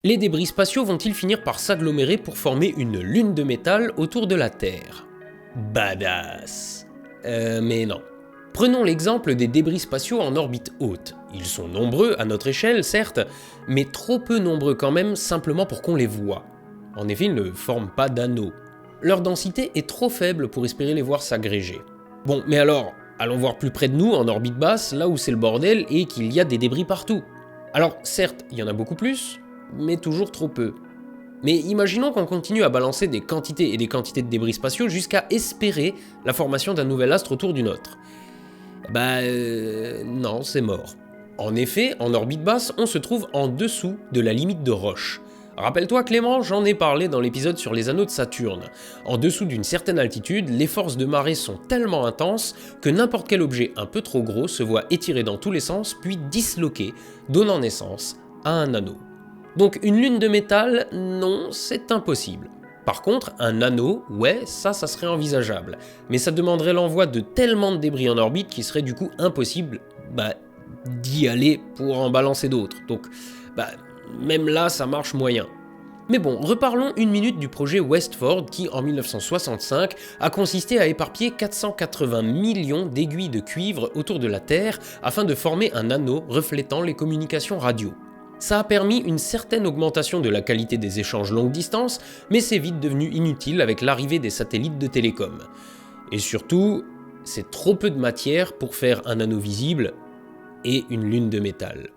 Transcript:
Les débris spatiaux vont-ils finir par s'agglomérer pour former une lune de métal autour de la Terre? Badass. Mais non. Prenons l'exemple des débris spatiaux en orbite haute. Ils sont nombreux à notre échelle, certes, mais trop peu nombreux quand même, simplement pour qu'on les voie. En effet, ils ne forment pas d'anneaux. Leur densité est trop faible pour espérer les voir s'agréger. Bon, mais alors, allons voir plus près de nous, en orbite basse, là où c'est le bordel et qu'il y a des débris partout. Alors, certes, il y en a beaucoup plus, mais toujours trop peu. Mais imaginons qu'on continue à balancer des quantités et des quantités de débris spatiaux jusqu'à espérer la formation d'un nouvel astre autour du nôtre. Non, c'est mort. En effet, en orbite basse, on se trouve en dessous de la limite de Roche. Rappelle-toi Clément, j'en ai parlé dans l'épisode sur les anneaux de Saturne. En dessous d'une certaine altitude, les forces de marée sont tellement intenses que n'importe quel objet un peu trop gros se voit étiré dans tous les sens puis disloqué, donnant naissance à un anneau. Donc une lune de métal, non, c'est impossible. Par contre, un anneau, ouais, ça serait envisageable. Mais ça demanderait l'envoi de tellement de débris en orbite qu'il serait du coup impossible, d'y aller pour en balancer d'autres. Donc, même là, ça marche moyen. Mais bon, reparlons une minute du projet Westford qui, en 1965, a consisté à éparpiller 480 millions d'aiguilles de cuivre autour de la Terre afin de former un anneau reflétant les communications radio. Ça a permis une certaine augmentation de la qualité des échanges longue distance, mais c'est vite devenu inutile avec l'arrivée des satellites de télécom. Et surtout, c'est trop peu de matière pour faire un anneau visible et une lune de métal.